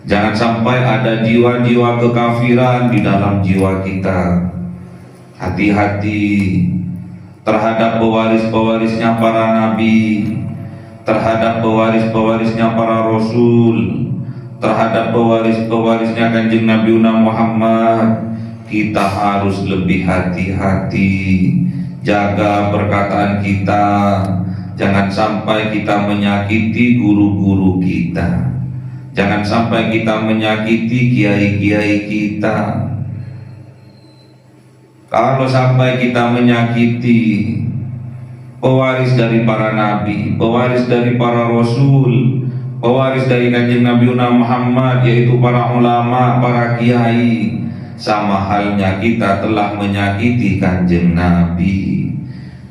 Jangan sampai ada jiwa-jiwa kekafiran di dalam jiwa kita. Hati-hati terhadap pewaris-pewarisnya para nabi, terhadap pewaris-pewarisnya para rasul, terhadap pewaris-pewarisnya Kanjeng Nabi Muhammad. Kita harus lebih hati-hati, jaga perkataan kita. Jangan sampai kita menyakiti guru-guru kita, jangan sampai kita menyakiti kiai-kiai kita. Kalau sampai kita menyakiti pewaris dari para nabi, pewaris dari para rasul, pewaris dari Kanjeng Nabi Muhammad, yaitu para ulama, para kiai, sama halnya kita telah menyakiti Kanjeng Nabi.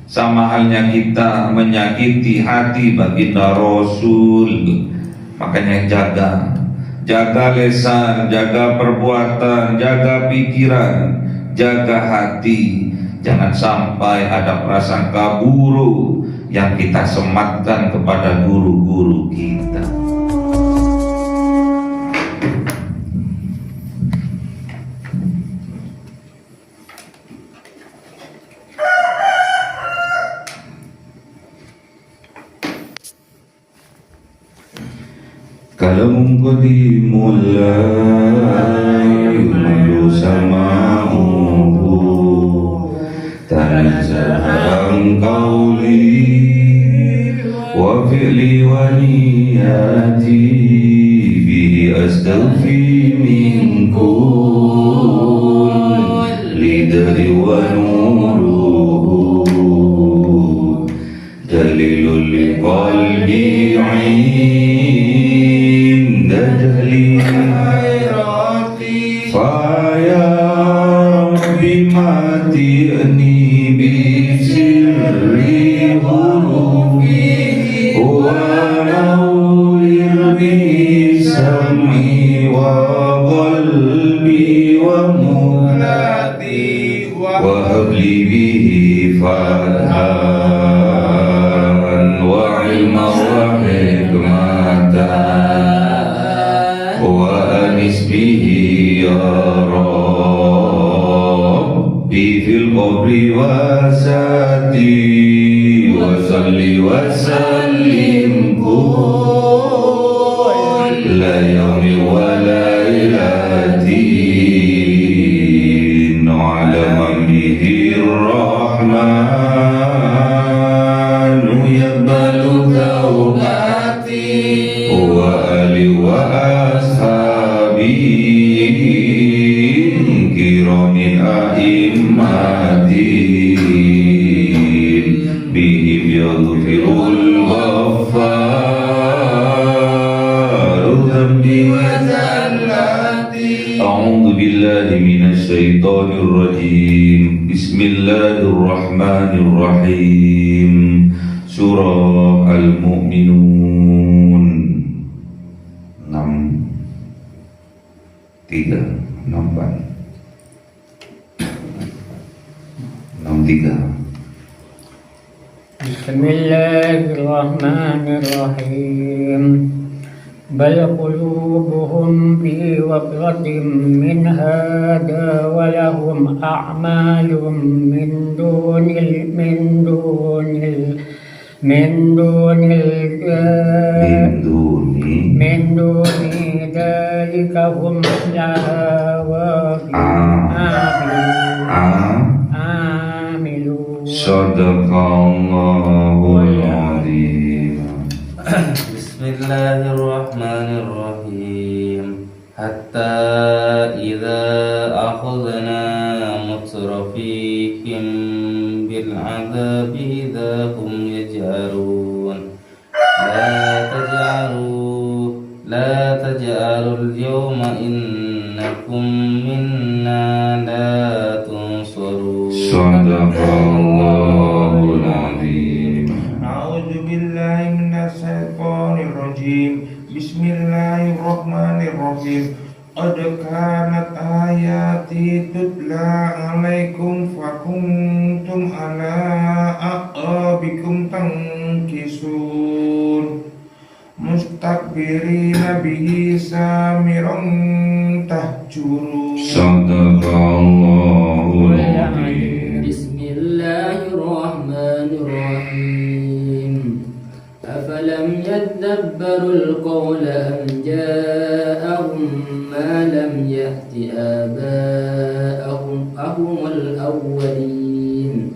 Sama halnya kita menyakiti hati baginda Rasul. Makanya jaga lisan, jaga perbuatan, jaga pikiran, jaga hati. Jangan sampai ada prasangka buruk yang kita sematkan kepada guru-guru kita. Kalam qadimul la yumadu sama'uhu tanazzaha an qawli wa fi'li wa niyati bihi astaghfi min kulli dari wa nuruhu dalilul liqalbi Faya bimati'ni bisirri hurufi wa nawwir bisam'i wa qalbi wa mulati wa habli bihi fathan wa ilma wa hikmatan wa anis bihi ya Rabbi fil qabri wa sati wa salli wa sallim kulla yawmi wa laylatin ala man bihi rahmanu yaqbalu tawbati wa ali wa ashabi kiramin a'immatin bihim yaghfirul ghaffaru dhanbi wa zallati. A'udzu billahi minasy syaithanir rajim. Bismillahirrahmanirrahim. Surah Al-Mu'minun 63. Bismillahirrahmanirrahim. Bal qulubuhum fi waqratin min hada wa lahum a'malun min duni dhalika hum laha amilun. Sadaqallahul azim. Bismillahirrahmanirrahim. Hatta idza akhadna mutrafihim bil adzabi idza hum yaj'arun. La taj'alul yawma innakum minna la tunsurun. Sadaqallahul azim. A'udzu billahi minasy syaithanir rajim. Bismillahirrahmanirrahim. Qad kanat ayati tutla 'alaikum fakuntum ala aqabikum tankisun. mustakbirina bihi samiran tahjurun. Sadaqallahul azim. Bismillahirrahmanirrahim. Afalam yadabbarul qawla am ja'ahum ma lam ya'ti aba'ahumul awwalin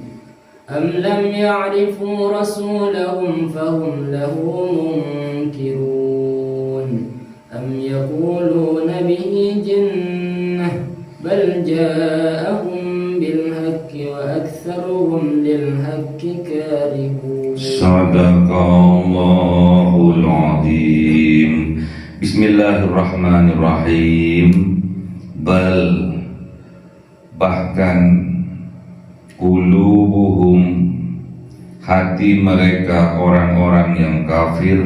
am lam ya'rifu rasulahum fahum lahu munkirun am yaquluna bihi jinnah bal ja'ahum bil haqqi wa aktsaruhum lil haqqi karihun. Sadaqallahul azim. Bismillahirrahmanirrahim. Bahkan qulubuhum, hati mereka orang-orang yang kafir,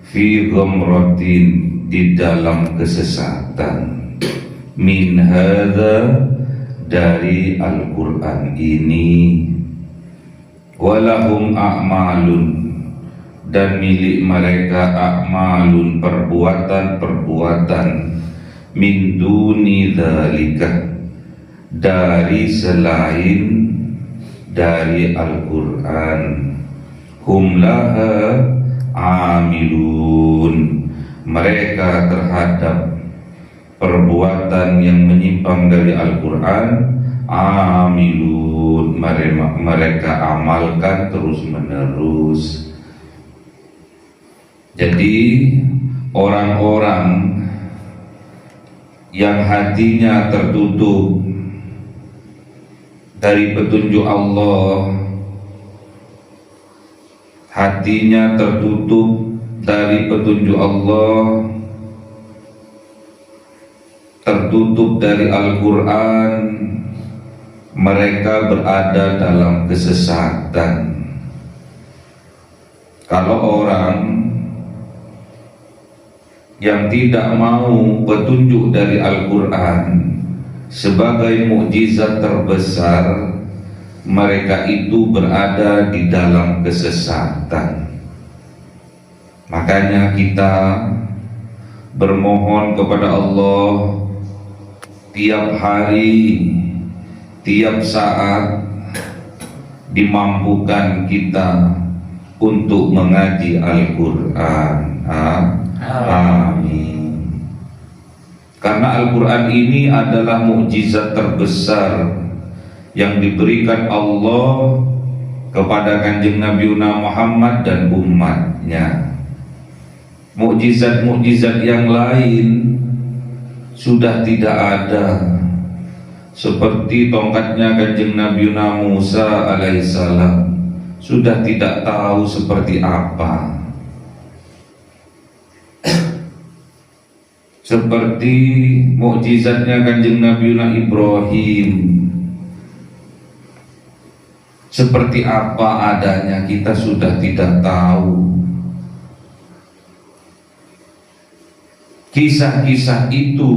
fi ghamratin, di dalam kesesatan, min hadza, dari Al-Quran ini, walahum a'malun, dan milik mereka a'malun, perbuatan-perbuatan, min duni dzalika, dari selain dari Al-Quran, hum laha amilun, mereka terhadap perbuatan yang menyimpang dari Al-Quran, amilun, mereka amalkan terus menerus. Jadi orang-orang yang hatinya tertutup dari petunjuk Allah, hatinya tertutup dari petunjuk Allah, tertutup dari Al-Quran, mereka berada dalam kesesatan. Kalau orang yang tidak mau petunjuk dari Al-Quran sebagai mukjizat terbesar, mereka itu berada di dalam kesesatan. Makanya kita bermohon kepada Allah tiap hari, tiap saat, dimampukan kita untuk mengaji Al-Quran. Amin. Karena Al-Quran ini adalah mukjizat terbesar yang diberikan Allah kepada Kanjeng Nabi Muhammad dan umatnya. Mukjizat-mukjizat yang lain sudah tidak ada, seperti tongkatnya Kanjeng Nabi Musa alaihissalam sudah tidak tahu seperti apa, seperti mukjizatnya Kanjeng Nabi Ibrahim, seperti apa adanya kita sudah tidak tahu. Kisah-kisah itu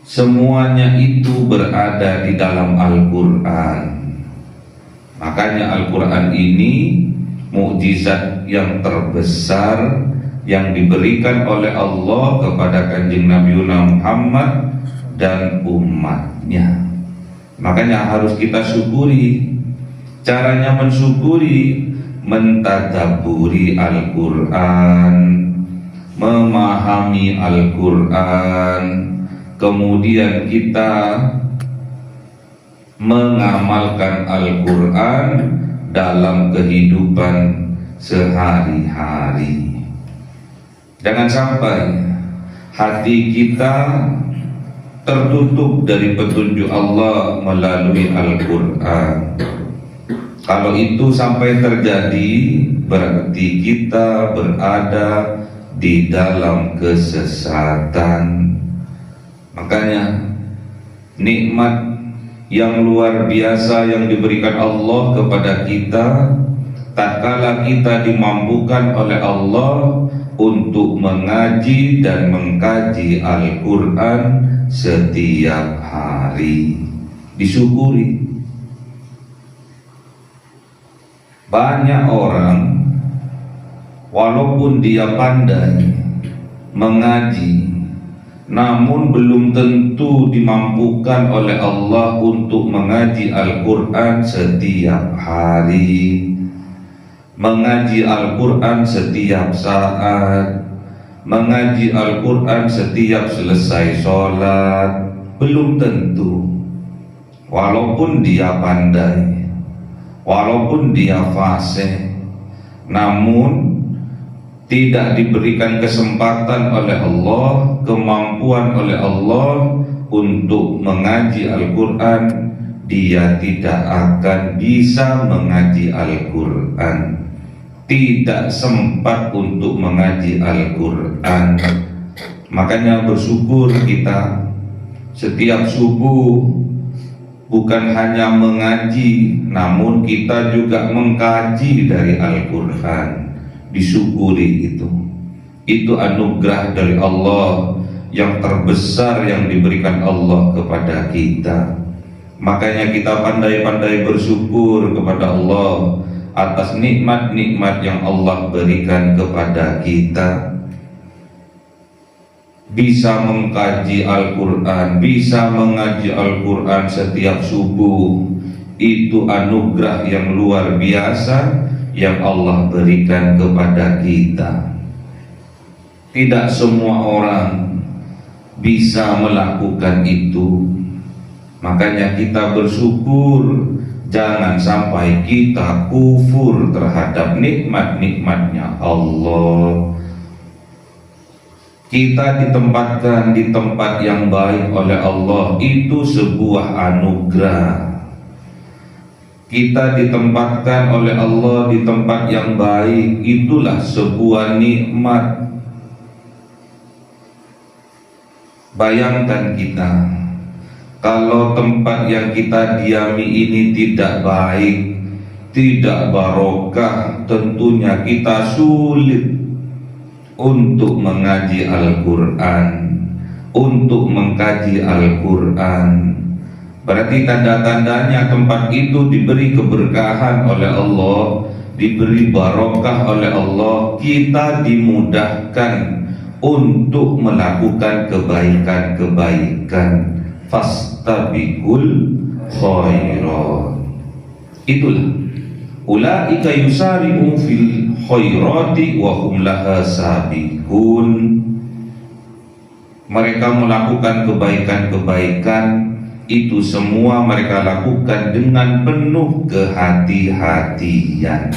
semuanya itu berada di dalam Al-Quran. Makanya Al-Quran ini mukjizat yang terbesar yang diberikan oleh Allah kepada Kanjeng Nabi Muhammad dan umatnya. Makanya harus kita syukuri. Caranya mensyukuri, mentadabburi Al-Quran, memahami Al-Quran, kemudian kita mengamalkan Al-Quran dalam kehidupan sehari-hari. Jangan sampai hati kita tertutup dari petunjuk Allah melalui Al-Quran. Kalau itu sampai terjadi, berarti kita berada di dalam kesesatan. Makanya nikmat yang luar biasa yang diberikan Allah kepada kita, tatkala kita dimampukan oleh Allah untuk mengaji dan mengkaji Al-Quran setiap hari, disyukuri. Banyak orang walaupun dia pandai mengaji, namun belum tentu dimampukan oleh Allah untuk mengaji Al-Quran setiap hari, mengaji Al-Quran setiap saat, mengaji Al-Quran setiap selesai sholat. Belum tentu. Walaupun dia pandai, walaupun dia fasih, namun tidak diberikan kesempatan oleh Allah, kemampuan oleh Allah untuk mengaji Al-Quran, dia tidak akan bisa mengaji Al-Quran, tidak sempat untuk mengaji Al-Quran. Makanya bersyukur kita setiap subuh bukan hanya mengaji, namun kita juga mengkaji dari Al-Quran. Disyukuri itu anugerah dari Allah yang terbesar yang diberikan Allah kepada kita. Makanya kita pandai-pandai bersyukur kepada Allah atas nikmat-nikmat yang Allah berikan kepada kita. Bisa mengkaji Al-Quran, bisa mengaji Al-Quran setiap subuh, itu anugerah yang luar biasa yang Allah berikan kepada kita. Tidak semua orang bisa melakukan itu. Makanya kita bersyukur, jangan sampai kita kufur terhadap nikmat-nikmatnya Allah. Kita ditempatkan di tempat yang baik oleh Allah, itu sebuah anugerah. Kita ditempatkan oleh Allah di tempat yang baik, itulah sebuah nikmat. Bayangkan kita, kalau tempat yang kita diami ini tidak baik, tidak barokah, tentunya kita sulit untuk mengaji Al-Quran, untuk mengkaji Al-Quran. Berarti tanda-tandanya tempat itu diberi keberkahan oleh Allah, diberi barokah oleh Allah. Kita dimudahkan untuk melakukan kebaikan-kebaikan. Fastabiqul khairat. Itulah ulaika yusari'u fil khairati wa hum laha sabiqun. Mereka melakukan kebaikan-kebaikan, itu semua mereka lakukan dengan penuh kehati-hatian.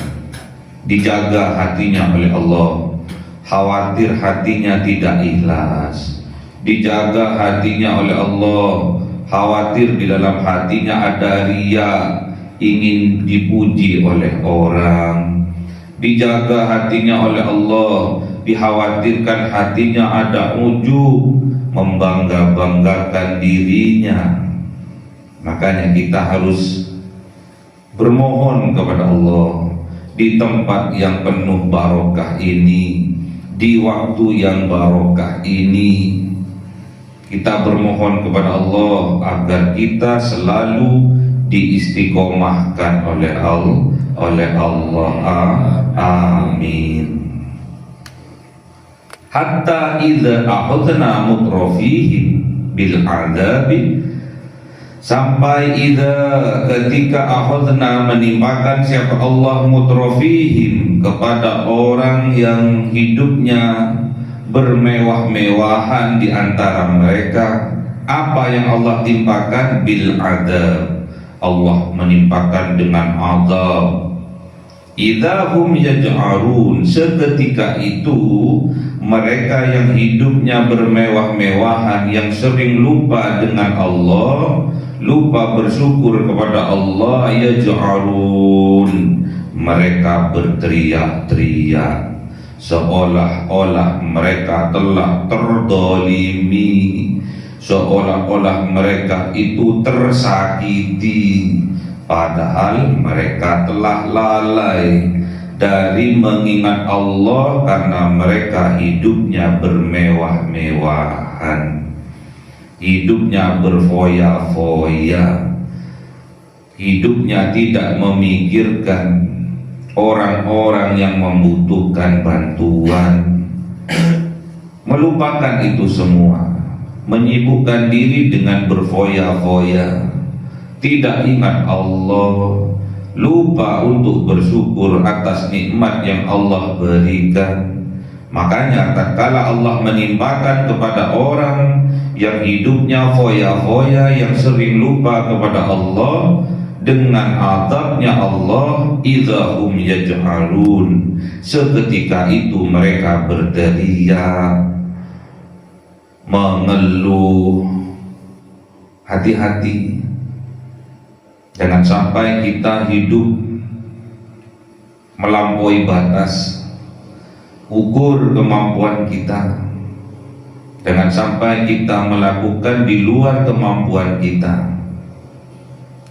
Dijaga hatinya oleh Allah, khawatir hatinya tidak ikhlas. Dijaga hatinya oleh Allah, khawatir di dalam hatinya ada riya, ingin dipuji oleh orang. Dijaga hatinya oleh Allah, dikhawatirkan hatinya ada ujub, membangga-banggakan dirinya. Makanya kita harus bermohon kepada Allah di tempat yang penuh barokah ini, di waktu yang barokah ini. Kita bermohon kepada Allah agar kita selalu diistiqomahkan oleh Allah. Amin. Hatta idza akhadna mutrafihim bil adabi, sampai ketika akhadna menimpakan siapa Allah mutrafihim kepada orang yang hidupnya bermewah-mewahan di antara mereka. Apa yang Allah timpakan? Bil adab, Allah menimpakan dengan azab. Idahum yaj'arun, seketika itu mereka yang hidupnya bermewah-mewahan, yang sering lupa dengan Allah, lupa bersyukur kepada Allah, yaj'arun, mereka berteriak-teriak seolah-olah mereka telah terdolimi, seolah-olah mereka itu tersakiti, padahal mereka telah lalai dari mengingat Allah karena mereka hidupnya bermewah-mewahan, hidupnya berfoya-foya, hidupnya tidak memikirkan orang-orang yang membutuhkan bantuan, melupakan itu semua, menyibukkan diri dengan berfoya-foya, tidak ingat Allah, lupa untuk bersyukur atas nikmat yang Allah berikan. Makanya tatkala Allah menimpakan kepada orang yang hidupnya foya-foya, yang sering lupa kepada Allah, dengan azabnya Allah, idzahum yaj'alun, seketika itu mereka berteriak, mengeluh. Hati-hati, jangan sampai kita hidup melampaui batas. Ukur kemampuan kita, jangan sampai kita melakukan di luar kemampuan kita.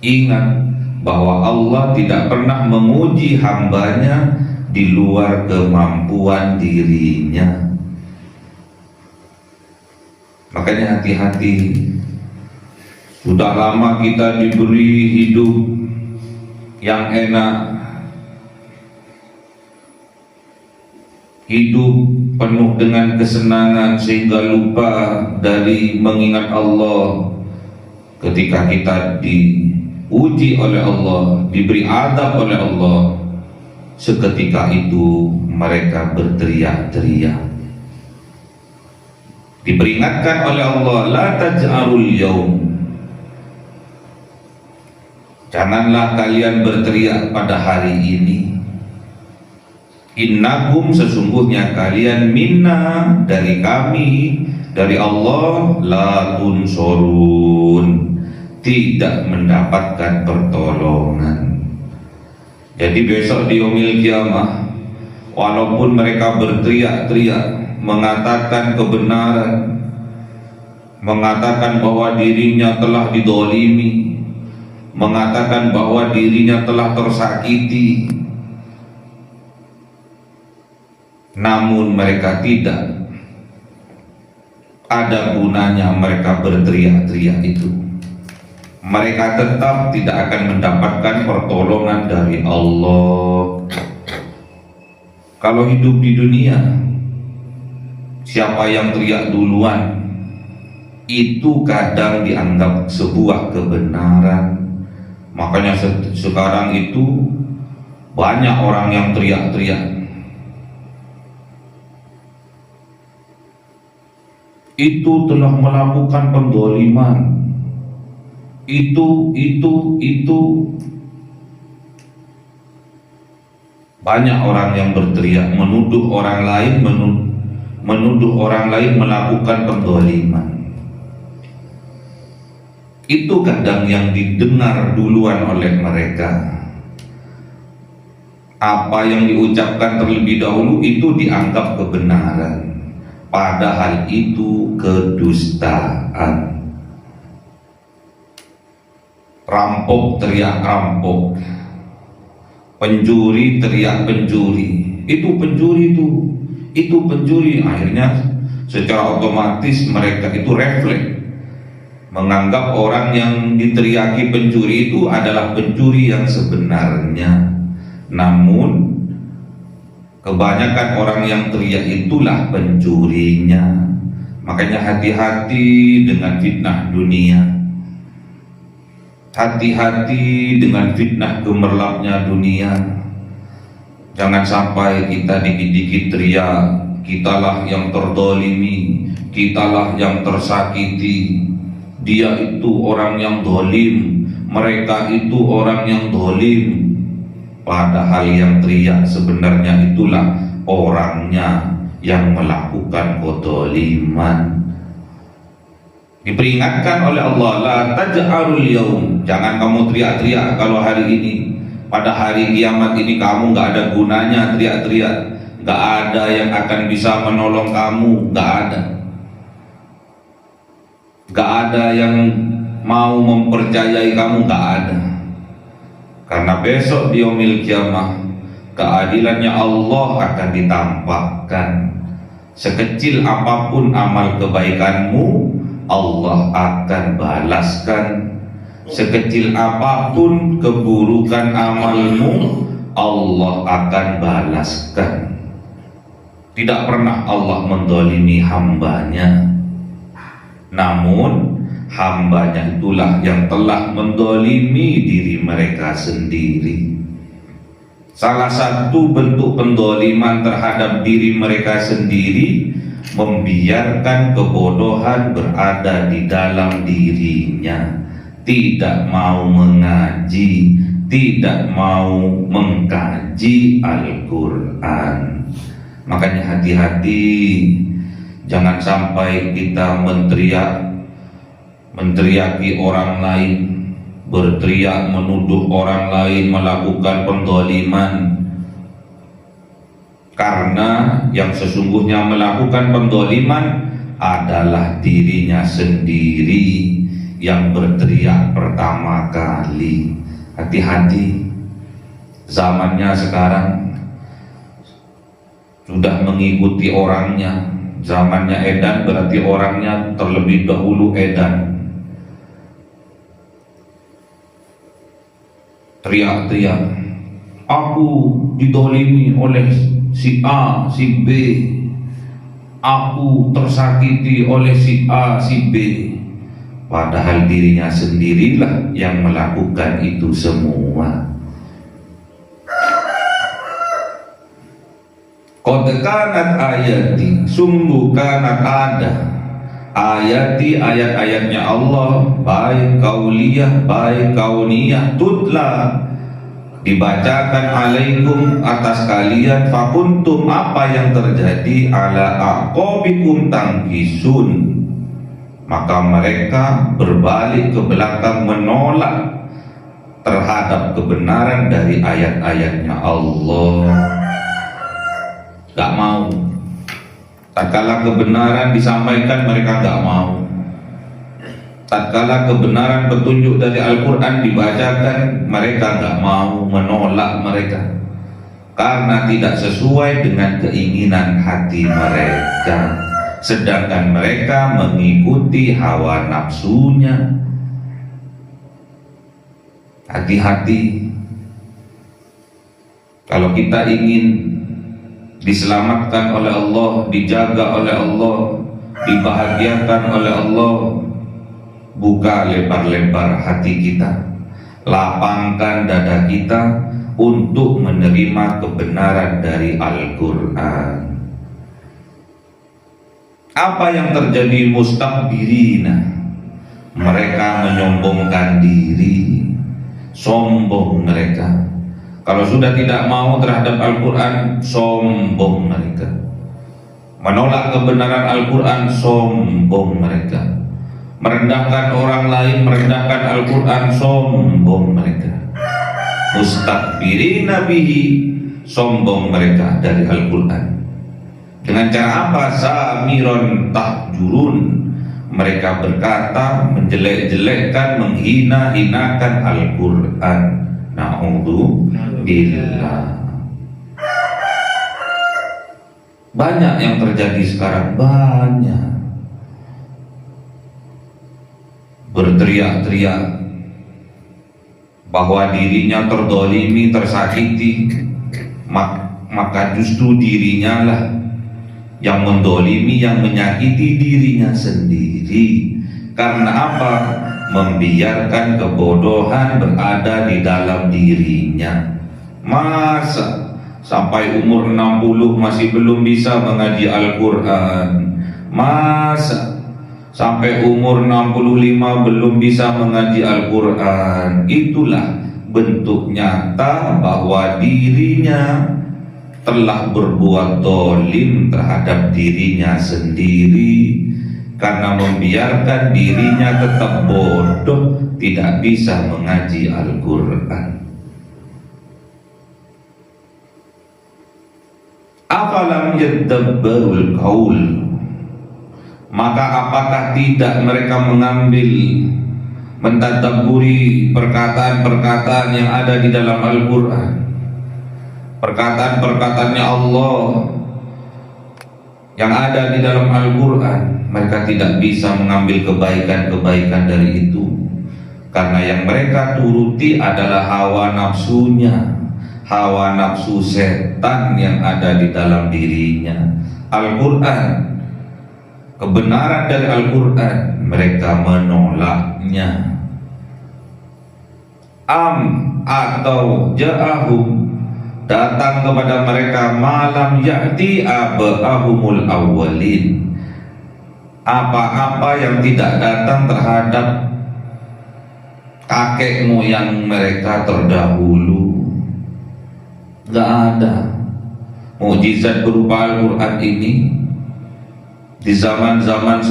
Ingat bahwa Allah tidak pernah menguji hambanya di luar kemampuan dirinya. Makanya hati-hati. Sudah lama kita diberi hidup yang enak, hidup penuh dengan kesenangan, sehingga lupa dari mengingat Allah. Ketika kita diuji oleh Allah, diberi adab oleh Allah, seketika itu mereka berteriak-teriak. Diperingatkan oleh Allah, la taj'alul yaum, janganlah kalian berteriak pada hari ini. Innakum, sesungguhnya kalian, minna, dari kami, dari Allah, la tunsorun, tidak mendapatkan pertolongan. Jadi besok di yaumil kiamah, walaupun mereka berteriak-teriak mengatakan kebenaran, mengatakan bahwa dirinya telah didolimi, mengatakan bahwa dirinya telah tersakiti, namun mereka tidak ada gunanya mereka berteriak-teriak itu. Mereka tetap tidak akan mendapatkan pertolongan dari Allah. Kalau hidup di dunia, siapa yang teriak duluan, itu kadang dianggap sebuah kebenaran. Makanya sekarang itu banyak orang yang teriak-teriak. Itu telah melakukan pendzaliman, itu banyak orang yang berteriak menuduh orang lain melakukan pendzaliman. Itu kadang yang didengar duluan oleh mereka. Apa yang diucapkan terlebih dahulu itu dianggap kebenaran, padahal itu kedustaan. Rampok teriak rampok, pencuri teriak pencuri, itu pencuri, itu pencuri. Akhirnya secara otomatis mereka itu refleks menganggap orang yang diteriaki pencuri itu adalah pencuri yang sebenarnya. Namun kebanyakan orang yang teriak itulah pencurinya. Makanya hati-hati dengan fitnah dunia, hati-hati dengan fitnah gemerlapnya dunia. Jangan sampai kita dikit-dikit teriak, kitalah yang terdolimi, kitalah yang tersakiti, dia itu orang yang dolim, mereka itu orang yang dolim. Padahal yang teriak sebenarnya itulah orangnya yang melakukan kedoliman. Diperingatkan oleh Allah, la taj'alul yaum, jangan kamu teriak-teriak kalau hari ini. Pada hari kiamat ini kamu gak ada gunanya teriak-teriak, gak ada yang akan bisa menolong kamu, gak ada. Gak ada yang mau mempercayai kamu, gak ada. Karena besok di yaumil kiamah keadilannya Allah akan ditampakkan. Sekecil apapun amal kebaikanmu, Allah akan balaskan. Sekecil apapun keburukan amalmu, Allah akan balaskan. Tidak pernah Allah mendolimi hambanya, namun hambanya itulah yang telah mendolimi diri mereka sendiri. Salah satu bentuk pendoliman terhadap diri mereka sendiri, membiarkan kebodohan berada di dalam dirinya, tidak mau mengaji, tidak mau mengkaji Al-Quran. Makanya hati-hati, jangan sampai kita menteriaki orang lain, berteriak menuduh orang lain melakukan pendoliman, karena yang sesungguhnya melakukan pendoliman adalah dirinya sendiri yang berteriak pertama kali. Hati-hati, zamannya sekarang sudah mengikuti orangnya. Zamannya edan berarti orangnya terlebih dahulu edan. Teriak-teriak, aku didolimi oleh si A, si B, aku tersakiti oleh si A, si B. Padahal dirinya sendirilah yang melakukan itu semua. Qad kanat ayati, sungguh kanat ada ayati, ayat-ayatnya Allah, baik kauliyah baik kauniyah, tutla, dibacakan alaikum atas kalian, fakuntum, apa yang terjadi, ala aqabikum tangkisun, maka mereka berbalik ke belakang menolak terhadap kebenaran dari ayat-ayatnya Allah. Gak mau. Tatkala kebenaran disampaikan mereka gak mau. Tatkala kebenaran petunjuk dari Al-Quran dibacakan, mereka gak mau, menolak mereka, karena tidak sesuai dengan keinginan hati mereka. Sedangkan mereka mengikuti hawa nafsunya. Hati-hati, kalau kita ingin diselamatkan oleh Allah, dijaga oleh Allah, dibahagiakan oleh Allah, buka lebar-lebar hati kita, lapangkan dada kita untuk menerima kebenaran dari Al-Quran. Apa yang terjadi? Mustakbirina, mereka menyombongkan diri, sombong mereka. Kalau sudah tidak mau terhadap Al-Quran, sombong mereka. Menolak kebenaran Al-Quran, sombong mereka. Merendahkan orang lain, merendahkan Al-Quran, sombong mereka. Mustakbirina bihi, sombong mereka dari Al-Quran. Dengan cara apa? Samiron tahjurun, mereka berkata, menjelek-jelekkan, menghina-hinakan Al-Quran. Na'udzubillah. Banyak yang terjadi sekarang, banyak. Berteriak-teriak bahwa dirinya terdolimi, tersakiti, maka justru dirinya lah yang mendolimi, yang menyakiti dirinya sendiri. Karena apa? Membiarkan kebodohan berada di dalam dirinya. Masa sampai umur 60 masih belum bisa mengaji Al-Quran? Masa sampai umur 65 belum bisa mengaji Al-Quran? Itulah bentuk nyata bahwa dirinya telah berbuat dolim terhadap dirinya sendiri, karena membiarkan dirinya tetap bodoh, tidak bisa mengaji Al-Quran. Afalam yadabbarul qaul, maka apakah tidak mereka mengambil, mentadabburi perkataan-perkataan yang ada di dalam Al-Quran, perkataan-perkataannya Allah yang ada di dalam Al-Quran. Mereka tidak bisa mengambil kebaikan-kebaikan dari itu, karena yang mereka turuti adalah hawa nafsunya, hawa nafsu setan yang ada di dalam dirinya. Al-Quran, kebenaran dari Al-Quran, mereka menolaknya. Atau ja'ahum, datang kepada mereka malam ya'ti aba'ahumul awwalin, apa-apa yang tidak datang terhadap kakek moyang mereka terdahulu. Gak ada mukjizat berupa Al-Quran ini di zaman-zaman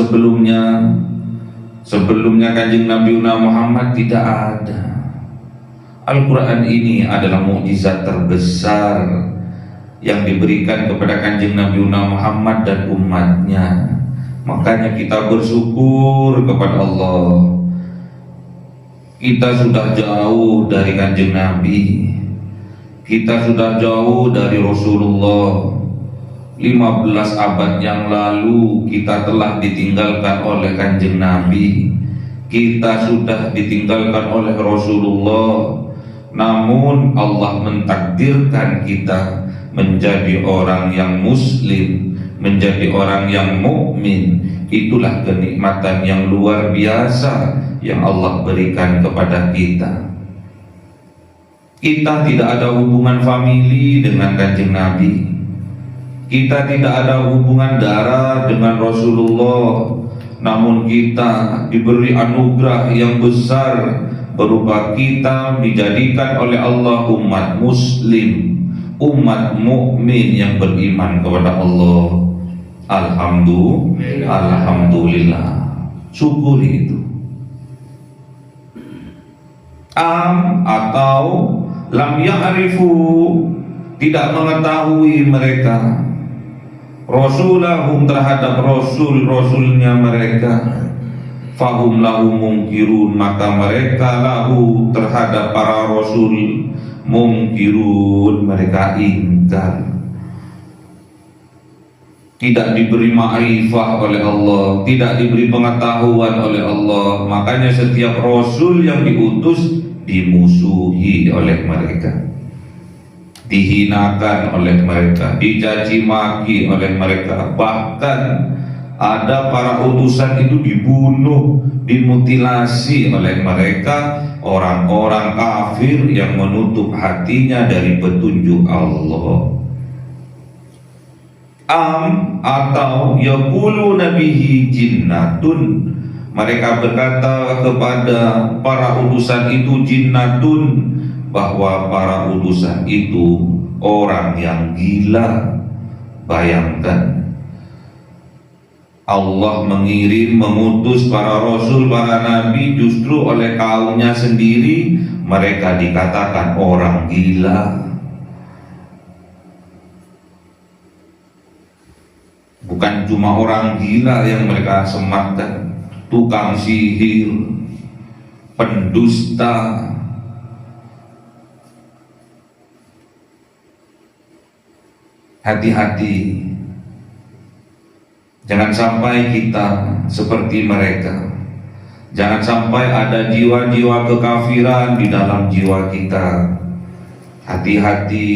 sebelumnya Kanjeng Nabi Muhammad tidak ada. Al-Quran ini adalah mukjizat terbesar yang diberikan kepada Kanjeng Nabi Muhammad dan umatnya. Makanya kita bersyukur kepada Allah. Kita sudah jauh dari Kanjeng Nabi, kita sudah jauh dari Rasulullah. 15 abad yang lalu kita telah ditinggalkan oleh Kanjeng Nabi, kita sudah ditinggalkan oleh Rasulullah. Namun Allah mentakdirkan kita menjadi orang yang muslim, menjadi orang yang mukmin. Itulah kenikmatan yang luar biasa yang Allah berikan kepada kita. Kita tidak ada hubungan famili dengan Kanjeng Nabi, kita tidak ada hubungan darah dengan Rasulullah. Namun kita diberi anugerah yang besar berupa kita dijadikan oleh Allah umat muslim, umat mukmin yang beriman kepada Allah. Alhamdulillah, syukuri itu. Atau lam ya'rifu, tidak mengetahui mereka rasulahum, terhadap rasulnya mereka. Fahum lahu mungkirun, maka mereka lahu, terhadap para rasul, mungkirun, mereka ingkar. Tidak diberi ma'rifah oleh Allah, tidak diberi pengetahuan oleh Allah. Makanya setiap rasul yang diutus dimusuhi oleh mereka, dihinakan oleh mereka, dicaci maki oleh mereka. Bahkan ada para utusan itu dibunuh, dimutilasi oleh mereka, orang-orang kafir yang menutup hatinya dari petunjuk Allah. Atau yaqulu nabihi jinnatun, mereka berkata kepada para utusan itu jinnatun, bahwa para utusan itu orang yang gila. Bayangkan, Allah mengutus para rasul, para nabi, justru oleh kaumnya sendiri mereka dikatakan orang gila. Bukan cuma orang gila yang mereka sematkan, tukang sihir, pendusta. Hati-hati, jangan sampai kita seperti mereka. Jangan sampai ada jiwa-jiwa kekafiran di dalam jiwa kita. Hati-hati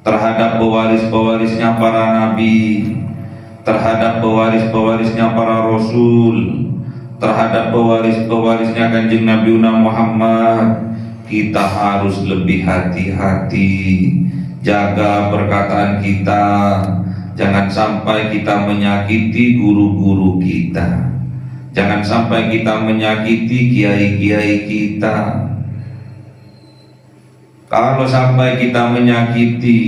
terhadap pewaris-pewarisnya para nabi, terhadap pewaris-pewarisnya para rasul, terhadap pewaris-pewarisnya Kanjeng Nabi Muhammad. Kita harus lebih hati-hati, jaga perkataan kita. Jangan sampai kita menyakiti guru-guru kita, jangan sampai kita menyakiti kiai-kiai kita. Kalau sampai kita menyakiti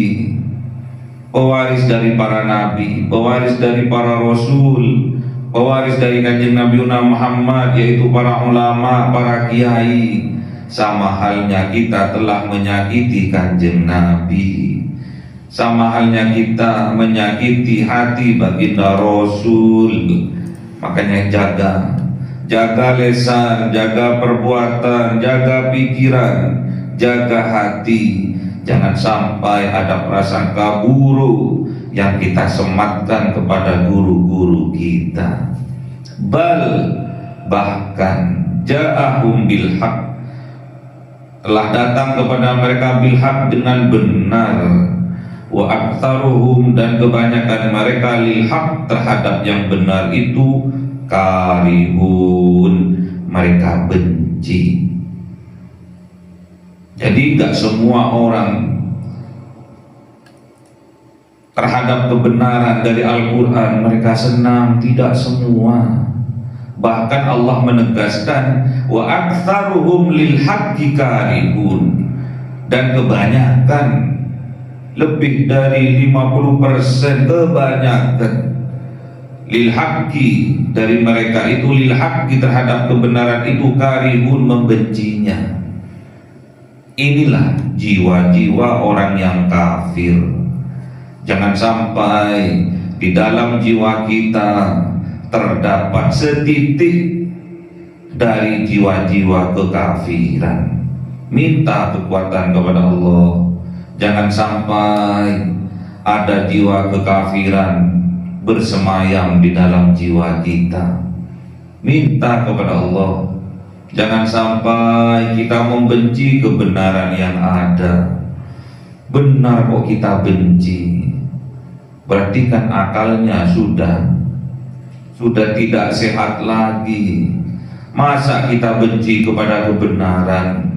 pewaris dari para nabi, pewaris dari para rasul, pewaris dari Kanjeng Nabi Muhammad, yaitu para ulama, para kiai, sama halnya kita telah menyakiti Kanjeng Nabi. Sama halnya kita menyakiti hati baginda Rasul. Makanya jaga lisan, jaga perbuatan, jaga pikiran, jaga hati. Jangan sampai ada prasangka buruk yang kita sematkan kepada guru-guru kita. Bahkan ja'ahum bil haq, telah datang kepada mereka bil haq dengan benar, wa aktsaruhum dan kebanyakan mereka lil haq terhadap yang benar itu karihun, mereka benci. Jadi gak semua orang terhadap kebenaran dari Al-Quran mereka senang, tidak semua. Bahkan Allah menegaskan wa aktsaruhum lil haqqi karihun, dan kebanyakan, lebih dari 50% kebanyakan lil haqqi dari mereka itu, lil haqqi terhadap kebenaran itu karihun, membencinya. Inilah jiwa-jiwa orang yang kafir. Jangan sampai di dalam jiwa kita terdapat setitik dari jiwa-jiwa kekafiran. Minta kekuatan kepada Allah. Jangan sampai ada jiwa kekafiran bersemayam di dalam jiwa kita. Minta kepada Allah. Jangan sampai kita membenci kebenaran yang ada. Benar kok kita benci, berarti kan akalnya sudah tidak sehat lagi. Masa kita benci kepada kebenaran?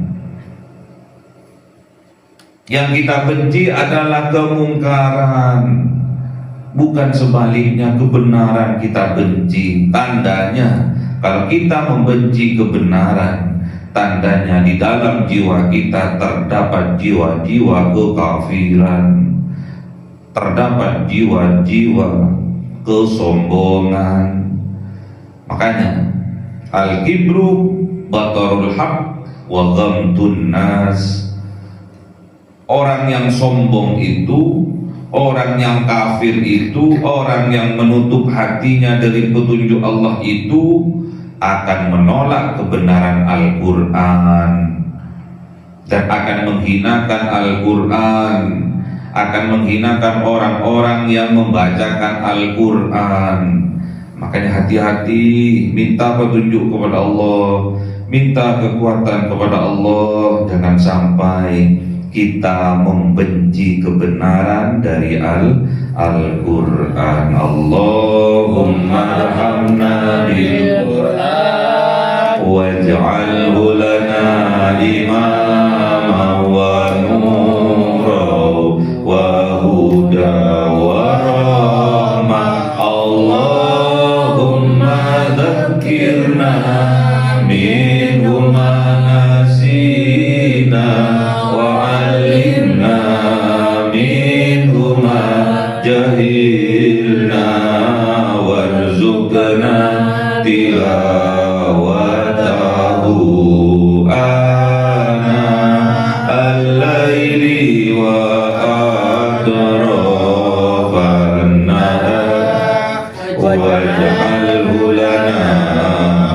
Yang kita benci adalah kemungkaran, bukan sebaliknya kebenaran kita benci. Tandanya kalau kita membenci kebenaran, tandanya di dalam jiwa kita terdapat jiwa-jiwa kekafiran, terdapat jiwa-jiwa kesombongan. Makanya al-kibru batarul haq wa ghamtun nas. Orang yang sombong itu, orang yang kafir itu, orang yang menutup hatinya dari petunjuk Allah itu akan menolak kebenaran Al-Quran dan akan menghinakan Al-Quran, akan menghinakan orang-orang yang membacakan Al-Quran. Makanya hati-hati, minta petunjuk kepada Allah, minta kekuatan kepada Allah. Jangan sampai kita membenci kebenaran dari Al-Quran. Allahumma arhamna bil-Quran waj'alhu lana imama wa nura wa huda wa rahmah. Allahumma dzakirna minhu ma nasina wa 'allimna minhu ma jahilna warzuqna tilawatahu ana al-laili wa atrafan nahar waj'alhu lana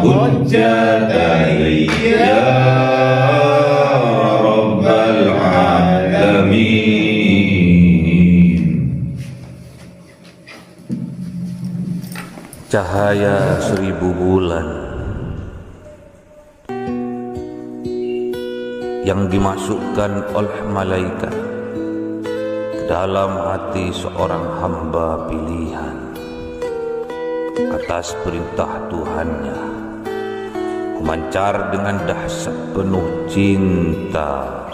hujjatan ya rabbal alamin. Cahaya 1000 bulan yang dimasukkan oleh malaikat ke dalam hati seorang hamba pilihan atas perintah Tuhannya, memancar dengan dahsyat penuh cinta,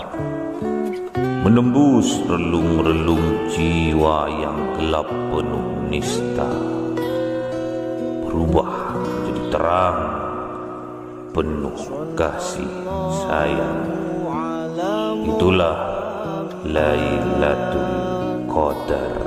menembus relung-relung jiwa yang gelap penuh nista, berubah menjadi terang penuh kasih sayang. Itulah Lailatul Qadar.